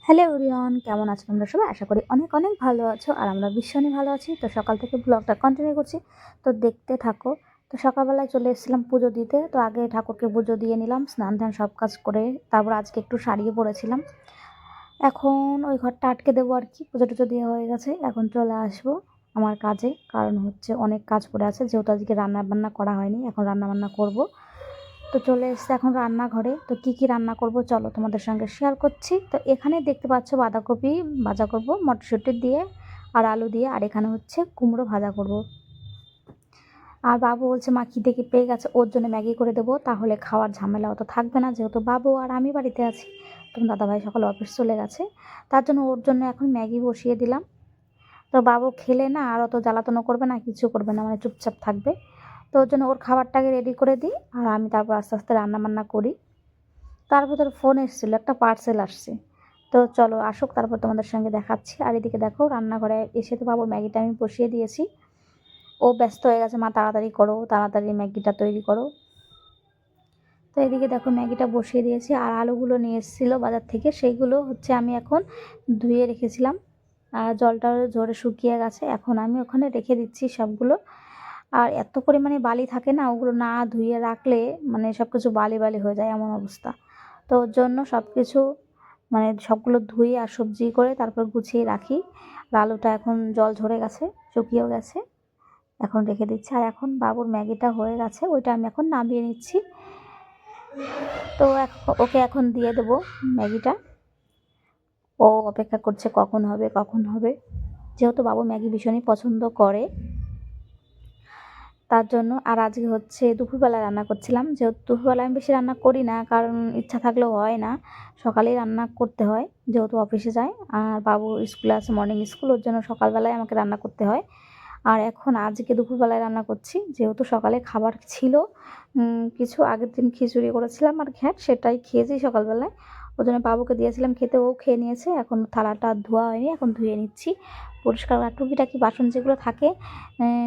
Hello everyone, কেমন আছো তোমরা সবাই? আশা করি অনেক অনেক ভালো আছো আর আমরা ভীষণই ভালো আছি। তো সকাল থেকে ব্লগটা কন্টিনিউ করছি, তো দেখতে থাকো। তো সকালবেলায় চলে এসেছিলাম পুজো দিতে। তো আগে ঠাকুরকে পুজো দিয়ে নিলাম, স্নান ধ্যান সব কাজ করে। তারপর আজকে একটু সারিয়ে পড়েছিলাম। এখন ওই ঘরটা আটকে দেবো আর কি। পুজো টুজো দিয়ে হয়ে গেছে, এখন চলে আসবো আমার কাজে। কারণ হচ্ছে অনেক কাজ পড়ে আছে, যেহেতু আজকে রান্না বান্না করা হয়নি, এখন রান্না বান্না করবো। তো চলে এসেছে এখন রান্নাঘরে। তো কি কি রান্না করব চলো তোমাদের সঙ্গে শেয়ার করছি। তো এখানে দেখতে পাচ্ছ বাঁধাকপি ভাজা করব মটরশুঁটি দিয়ে আর আলু দিয়ে, আর এখানে হচ্ছে কুমড়ো ভাজা করব। আর বাবু বলছে মা কী দেখি পেয়ে গেছে, ওর জন্য ম্যাগি করে দেবো, তাহলে খাওয়ার ঝামেলা অত থাকবে না, যেহেতু বাবু আর আমি বাড়িতে আছি। তোমার দাদাভাই সকালে অফিস চলে গেছে, তার জন্য ওর জন্য এখন ম্যাগি বসিয়ে দিলাম। তো বাবু খেলে না আর অত জ্বালাতনও করবে না, কিছু করবে না, মানে চুপচাপ থাকবে। তো ওর জন্য ওর খাবারটাকে রেডি করে দিই, আর আমি তারপর আস্তে আস্তে রান্না বান্না করি। তার ভেতরে ফোন এসেছিলো, একটা পার্সেল আসছে। তো চলো আসুক, তারপর তোমাদের সঙ্গে দেখাচ্ছি। আর এদিকে দেখো রান্নাঘরে এসে তো বাবুর ম্যাগিটা আমি বসিয়ে দিয়েছি। ও ব্যস্ত হয়ে গেছে, মা তাড়াতাড়ি করো, তাড়াতাড়ি ম্যাগিটা তৈরি করো। তো এদিকে দেখো ম্যাগিটা বসিয়ে দিয়েছি। আর আলুগুলো নিয়ে এসেছিলো বাজার থেকে, সেইগুলো হচ্ছে আমি এখন ধুয়ে রেখেছিলাম। জলটা ঝরে শুকিয়ে গেছে, এখন আমি ওখানে রেখে দিচ্ছি সবগুলো। আর এত পরিমাণে বালি থাকে না, ওগুলো না ধুয়ে রাখলে মানে সব কিছু বালি বালি হয়ে যায়, এমন অবস্থা। তো ওর জন্য সব কিছু মানে সবগুলো ধুয়ে আর সবজি করে তারপর গুছিয়ে রাখি। আর আলুটা এখন জল ঝরে গেছে, শুকিয়েও গেছে, এখন রেখে দিচ্ছি। আর এখন বাবুর ম্যাগিটা হয়ে গেছে, ওইটা আমি এখন নামিয়ে নিচ্ছি। তো ওকে এখন দিয়ে দেবো ম্যাগিটা। ও অপেক্ষা করছে কখন হবে কখন হবে, যেহেতু বাবু ম্যাগি ভীষণই পছন্দ করে, তার জন্য। আর আজকে হচ্ছে দুপুরবেলা রান্না করছিলাম, যেহেতু দুপুরবেলা আমি বেশি রান্না করি না, কারণ ইচ্ছা থাকলেও হয় না, সকালেই রান্না করতে হয়, যেহেতু অফিসে যায়। আর বাবু স্কুলে আছে, মর্নিং স্কুল, ওর জন্য সকালবেলায় আমাকে রান্না করতে হয়। আর এখন আজকে দুপুরবেলায় রান্না করছি, যেহেতু সকালে খাবার ছিল কিছু, আগের দিন খিচুড়ি করেছিলাম আর ঘ্যাট, সেটাই খেয়েছি সকালবেলায়। ওই জন্য বাবুকে দিয়েছিলাম খেতে, ও খেয়ে নিয়েছে। এখন থালাটা ধোয়া হয়নি, এখন ধুয়ে নিচ্ছি, পরিষ্কার। আর টুকিটাকি বাসন যেগুলো থাকে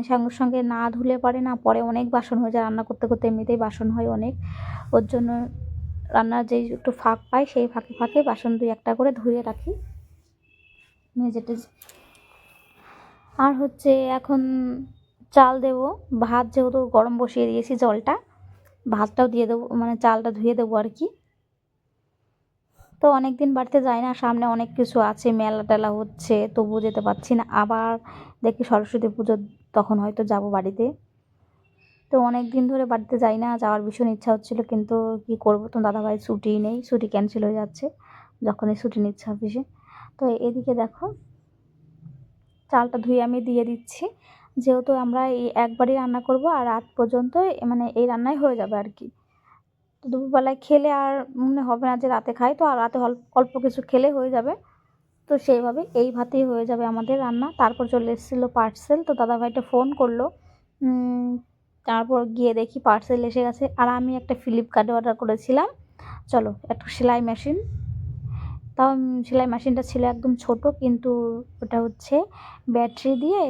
সঙ্গে সঙ্গে না ধুলে পারে না, পরে অনেক বাসন হয়ে যায়, রান্না করতে করতে এমনিতেই বাসন হয় অনেক। ওর জন্য রান্নার যেই একটু ফাঁক পাই, সেই ফাঁকে ফাঁকে বাসন দুই একটা করে ধুয়ে রাখি মেঝেতে। আর হচ্ছে এখন চাল দেবো, ভাত যেহেতু গরম বসিয়ে দিয়েছি, জলটা ভাতটাও দিয়ে দেবো, মানে চালটা ধুয়ে দেবো আর কি। তো অনেক দিন বাড়িতে যাই না, সামনে অনেক কিছু আছে, মেলা টেলা হচ্ছে, তবুও যেতে পারছি না। আবার দেখি সরস্বতী পুজো, তখন হয়তো যাব বাড়িতে। তো অনেক দিন ধরে বাড়িতে যাই না, যাওয়ার ভীষণ ইচ্ছা হচ্ছিলো, কিন্তু কি করবো, তো দাদাভাই ছুটি নেই, ছুটি ক্যান্সেল হয়ে যাচ্ছে যখনই ছুটি নিচ্ছে অফিসে। তো এদিকে দেখো চালটা ধুয়ে আমি দিয়ে দিচ্ছি, যেহেতু আমরা এই একবারই রান্না করব, আর রাত পর্যন্ত মানে এই রান্নাই হয়ে যাবে আর কি। তো দুপুরবেলায় খেলে আর মনে হবে না যে রাতে খাই, তো আর রাতে অল্প কিছু খেলে হয়ে যাবে। তো সেইভাবে এই ভাতেই হয়ে যাবে আমাদের রান্না। তারপর চলে এসেছিলো পার্সেল, তো দাদাভাইটা ফোন করলো, তারপর গিয়ে দেখি পার্সেল এসে গেছে। আর আমি একটা ফ্লিপকার্টে অর্ডার করেছিলাম, চলো একটা সেলাই মেশিন। তাও সেলাই মেশিনটা ছিল একদম ছোট, কিন্তু ওটা হচ্ছে ব্যাটারি দিয়ে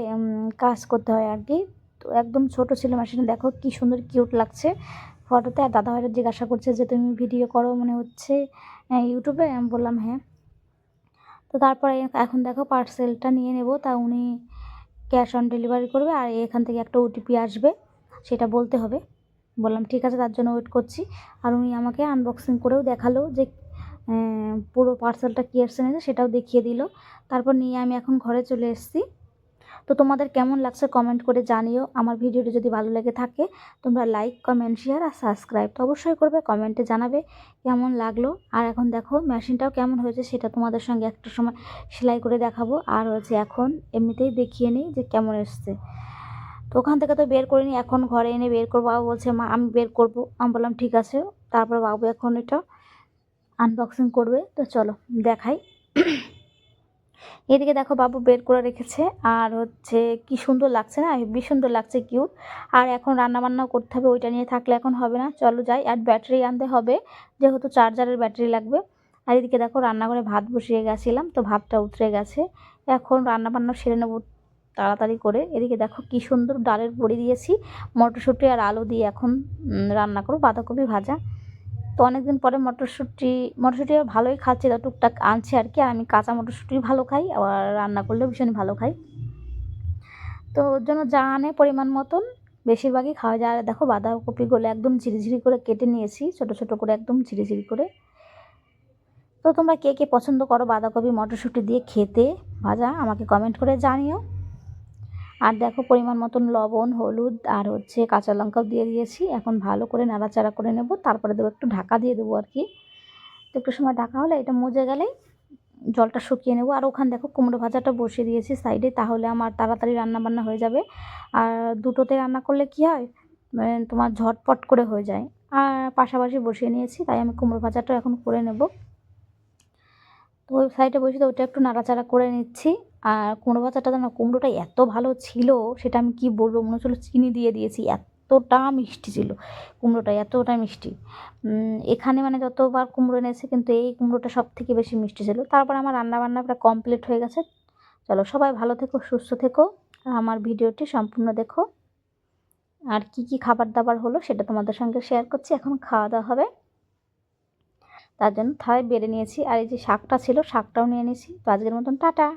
কাজ করতে হয় আর কি। তো একদম ছোট ছিল মেশিনটা, দেখো কি সুন্দর কিউট লাগছে ফটোতে। আর দাদাভাইরা জিজ্ঞাসা করছে যে তুমি ভিডিও করো মনে হচ্ছে ইউটিউবে, আমি বললাম হ্যাঁ। তো তারপরে এখন দেখো পার্সেলটা নিয়ে নেব, তা উনি ক্যাশ অন ডেলিভারি করবে, আর এখান থেকে একটা ওটিপি আসবে, সেটা বলতে হবে। বললাম ঠিক আছে, তার জন্য ওয়েট করছি। আর উনি আমাকে আনবক্সিং করেও দেখালো যে পুরো পার্সেলটা কী এসছে না সেটাও দেখিয়ে দিল। তারপর নিয়ে আমি এখন ঘরে চলে এসেছি। তো তোমাদের কেমন লাগছে কমেন্ট করে জানিও। আমার ভিডিওটি যদি ভালো লেগে থাকে তোমরা লাইক, কমেন্ট, শেয়ার আর সাবস্ক্রাইব তো অবশ্যই করবে, কমেন্টে জানাবে কেমন লাগলো। আর এখন দেখো মেশিনটাও কেমন হয়েছে সেটা তোমাদের সঙ্গে একটা সময় সেলাই করে দেখাবো। আর হচ্ছে এখন এমনিতেই দেখিয়ে নিই যে কেমন এসছে। তো ওখান থেকে তো বের করিনি, এখন ঘরে এনে বের করবো। বাবু বলছে মা আমি বের করবো, আমি বললাম ঠিক আছে। তারপর বাবু এখন এটা আনবক্সিং করবে, তো চলো দেখাই। এদিকে দেখো বাবু বের করে রেখেছে, আর হচ্ছে কি সুন্দর লাগছে না, হেবি সুন্দর লাগছে, কিউট। আর এখন রান্না বান্নাও করতে হবে, ওইটা নিয়ে থাকলে এখন হবে না, চলো যাই। আর ব্যাটারি আনতে হবে, যেহেতু চার্জারের ব্যাটারি লাগবে। আর এদিকে দেখো রান্নাঘরে ভাত বসিয়ে গেছিলাম, তো ভাতটা উতরে গেছে, এখন রান্না বান্না সেরে নেবো তাড়াতাড়ি করে। এদিকে দেখো কি সুন্দর ডালের বড়ি দিয়েছি, মটরশুঁটি আর আলু দিয়ে এখন রান্না করবো, বাঁধাকপি ভাজা। তো অনেকদিন পরে মটরশুঁটি ভালোই খাচ্ছি, তো টুকটাক আনছে আর কি। আর আমি কাঁচা মটরশুঁটি ভালো খাই, আবার রান্না করলেও ভীষণই ভালো খাই। তো ওর জন্য যা আনে পরিমাণ মতন বেশিরভাগই খাওয়া যায়। আর দেখো বাঁধাকপিগুলো একদম ঝিরিঝিরি করে কেটে নিয়েছি, ছোট ছোট করে একদম ঝিরিঝিরি করে। তো তোমরা কে কে পছন্দ করো বাঁধাকপি মটরশুঁটি দিয়ে খেতে ভাজা, আমাকে কমেন্ট করে জানিও। আর দেখো পরিমাণ মতন লবণ, হলুদ আর কাঁচা লঙ্কাও দিয়ে দিয়েছি। এখন ভালো করে নাড়াচাড়া করে নেব, তারপরে দেবো একটু ঢাকা দিয়ে দেবো আর কি। তো একটু সময় ঢাকা হলে এটা মজে গেলেই জলটা শুকিয়ে নেব। আর ওখানে দেখো কুমড়ো ভাজাটা বসিয়ে দিয়েছি সাইডে, তাহলে আমার তাড়াতাড়ি রান্নাবান্না হয়ে যাবে। আর দুটোতে রান্না করলে কি হয়, তোমার ঝটপট করে হয়ে যায়। আর পাশাপাশি বসিয়ে নিয়েছি, তাই আমি কুমড়ো ভাজাটা এখন করে নেব। তো ওই সাইডে বসে তো ওইটা একটু নাড়াচাড়া করে নিচ্ছি। আর কুমড়ো ভাজাটা না, কুমড়োটা এত ভালো ছিল সেটা আমি কি বলবো, মনে হচ্ছিলো চিনি দিয়ে দিয়েছি, এতটা মিষ্টি ছিল কুমড়োটা, এতটা মিষ্টি। এখানে মানে যতবার কুমড়ো এনেছে কিন্তু এই কুমড়োটা সব থেকে বেশি মিষ্টি ছিল। তারপর আমার রান্নাবান্না প্রায় কমপ্লিট হয়ে গেছে। চলো সবাই ভালো থেকো, সুস্থ থেকো, আমার ভিডিওটি সম্পূর্ণ দেখো। আর কি কি খাবার দাবার হলো সেটা তোমাদের সঙ্গে শেয়ার করছি। এখন খাওয়া দাওয়া হবে, তার জন্য থালায় বেড়ে নিয়েছি। আর এই যে শাকটা ছিল, শাকটাও নিয়ে নিয়েছি। তো আজকের মতন টাটা।